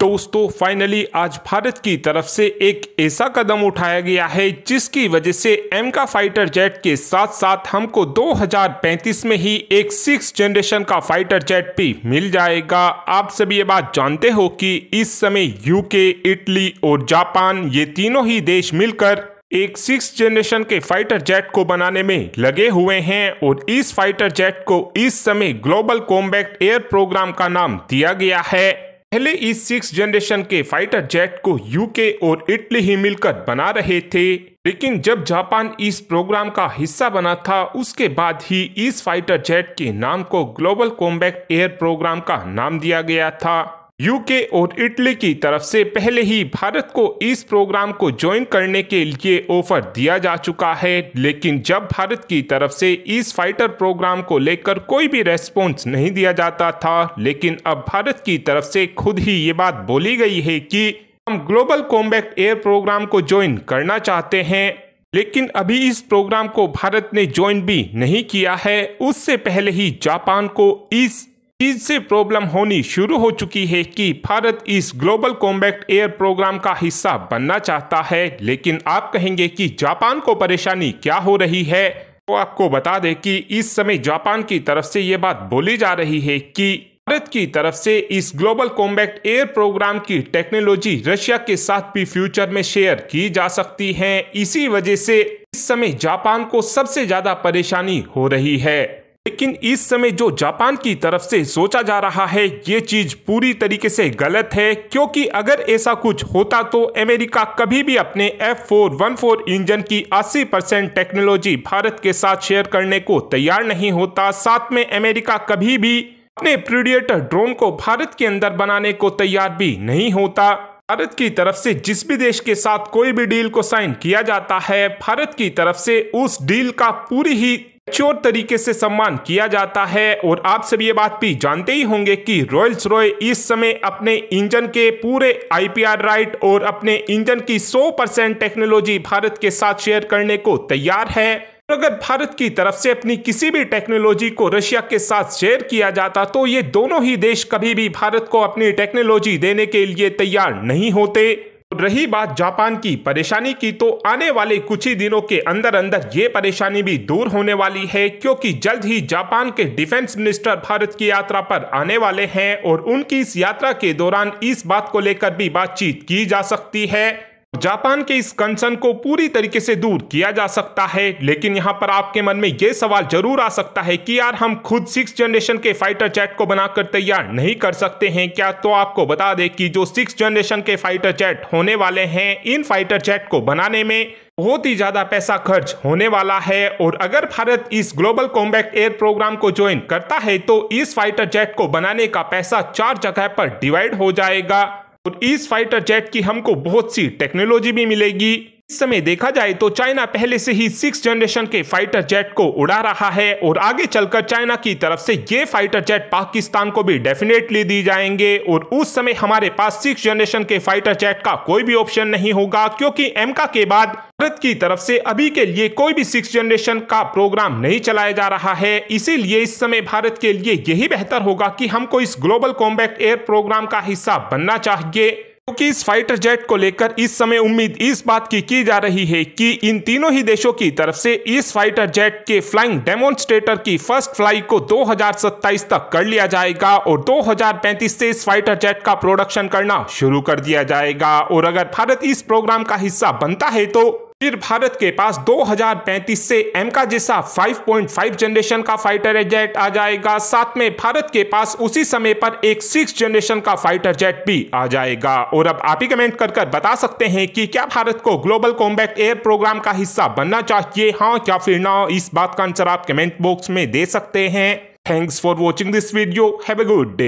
दोस्तों फाइनली आज भारत की तरफ से एक ऐसा कदम उठाया गया है जिसकी वजह से एमका फाइटर जेट के साथ साथ हमको 2035 में ही एक 6th जनरेशन का फाइटर जेट भी मिल जाएगा। आप सभी ये बात जानते हो कि इस समय यूके, इटली और जापान ये तीनों ही देश मिलकर एक 6th जनरेशन के फाइटर जेट को बनाने में लगे हुए हैं और इस फाइटर जेट को इस समय ग्लोबल कॉम्बैट एयर प्रोग्राम का नाम दिया गया है। पहले इस 6th जनरेशन के फाइटर जेट को यूके और इटली ही मिलकर बना रहे थे, लेकिन जब जापान इस प्रोग्राम का हिस्सा बना था उसके बाद ही इस फाइटर जेट के नाम को ग्लोबल कॉम्बैट एयर प्रोग्राम का नाम दिया गया था। यूके और इटली की तरफ से पहले ही भारत को इस प्रोग्राम को ज्वाइन करने के लिए ऑफर दिया जा चुका है, लेकिन जब भारत की तरफ से इस फाइटर प्रोग्राम को लेकर कोई भी रेस्पॉन्स नहीं दिया जाता था, लेकिन अब भारत की तरफ से खुद ही ये बात बोली गई है कि हम ग्लोबल कॉम्बैट एयर प्रोग्राम को ज्वाइन करना चाहते हैं। लेकिन अभी इस प्रोग्राम को भारत ने ज्वाइन भी नहीं किया है। उससे पहले ही जापान को इस चीज से प्रॉब्लम होनी शुरू हो चुकी है कि भारत इस ग्लोबल कॉम्बैट एयर प्रोग्राम का हिस्सा बनना चाहता है। लेकिन आप कहेंगे कि जापान को परेशानी क्या हो रही है, तो आपको बता दें कि इस समय जापान की तरफ से ये बात बोली जा रही है कि भारत की तरफ से इस ग्लोबल कॉम्बैट एयर प्रोग्राम की टेक्नोलॉजी रशिया के साथ भी फ्यूचर में शेयर की जा सकती है। इसी वजह से इस समय जापान को सबसे ज्यादा परेशानी हो रही है। लेकिन इस समय जो जापान की तरफ से सोचा जा रहा है ये चीज पूरी तरीके से गलत है, क्योंकि अगर ऐसा कुछ होता तो अमेरिका कभी भी अपने F414 इंजन की 80% टेक्नोलॉजी भारत के साथ शेयर करने को तैयार नहीं होता। साथ में अमेरिका कभी भी अपने प्रीडेटर ड्रोन को भारत के अंदर बनाने को तैयार भी नहीं होता। भारत की तरफ से जिस भी देश के साथ कोई भी डील को साइन किया जाता है, भारत की तरफ से उस डील का पूरी ही चोर तरीके से सम्मान किया जाता है। और आप सभी ये बात भी जानते ही होंगे कि रॉयल्स रॉय इस समय अपने इंजन के पूरे IPR राइट और अपने इंजन की 100% टेक्नोलॉजी भारत के साथ शेयर करने को तैयार है। अगर भारत की तरफ से अपनी किसी भी टेक्नोलॉजी को रशिया के साथ शेयर किया जाता तो ये दोनों ही देश कभी भी भारत को अपनी टेक्नोलॉजी देने के लिए तैयार नहीं होते। रही बात जापान की परेशानी की, तो आने वाले कुछ ही दिनों के अंदर अंदर ये परेशानी भी दूर होने वाली है, क्योंकि जल्द ही जापान के डिफेंस मिनिस्टर भारत की यात्रा पर आने वाले हैं और उनकी इस यात्रा के दौरान इस बात को लेकर भी बातचीत की जा सकती है। जापान के इस कंसर्न को पूरी तरीके से दूर किया जा सकता है। लेकिन यहाँ पर आपके मन में ये सवाल जरूर आ सकता है कि यार हम खुद 6th जनरेशन के फाइटर जेट को बनाकर तैयार नहीं कर सकते हैं क्या? तो आपको बता दें कि जो 6th जनरेशन के फाइटर जेट होने वाले हैं, इन फाइटर जेट को बनाने में बहुत ही ज्यादा पैसा खर्च होने वाला है। और अगर भारत इस ग्लोबल कॉम्बैट एयर प्रोग्राम को ज्वाइन करता है तो इस फाइटर जेट को बनाने का पैसा 4 जगह पर डिवाइड हो जाएगा और इस फाइटर जेट की हमको बहुत सी टेक्नोलॉजी भी मिलेगी। इस समय देखा जाए तो चाइना पहले से ही 6th जनरेशन के फाइटर जेट को उड़ा रहा है और आगे चलकर चाइना की तरफ से ये फाइटर जेट पाकिस्तान को भी डेफिनेटली दी जाएंगे। और उस समय हमारे पास 6th जनरेशन के फाइटर जेट का कोई भी ऑप्शन नहीं होगा, क्योंकि एमका के बाद भारत की तरफ से अभी के लिए कोई भी 6th जनरेशन का प्रोग्राम नहीं चलाया जा रहा है। इसीलिए इस समय भारत के लिए यही बेहतर होगा कि हमको इस ग्लोबल कॉम्बैट एयर प्रोग्राम का हिस्सा बनना चाहिए, क्योंकि इस फाइटर जेट को लेकर इस समय उम्मीद इस बात की जा रही है कि इन तीनों ही देशों की तरफ से इस फाइटर जेट के फ्लाइंग डेमोन्स्ट्रेटर की फर्स्ट फ्लाई को 2027 तक कर लिया जाएगा और 2035 से इस फाइटर जेट का प्रोडक्शन करना शुरू कर दिया जाएगा। और अगर भारत इस प्रोग्राम का हिस्सा बनता है तो फिर भारत के पास 2035 से एमका जैसा 5.5 जनरेशन का फाइटर जेट आ जाएगा। साथ में भारत के पास उसी समय पर एक 6th जनरेशन का फाइटर जेट भी आ जाएगा। और अब आप ही कमेंट कर बता सकते हैं कि क्या भारत को ग्लोबल कॉम्बैट एयर प्रोग्राम का हिस्सा बनना चाहिए, हाँ या फिर ना? इस बात का आंसर आप कमेंट बॉक्स में दे सकते हैं। Thanks for watching this video. Have a good day.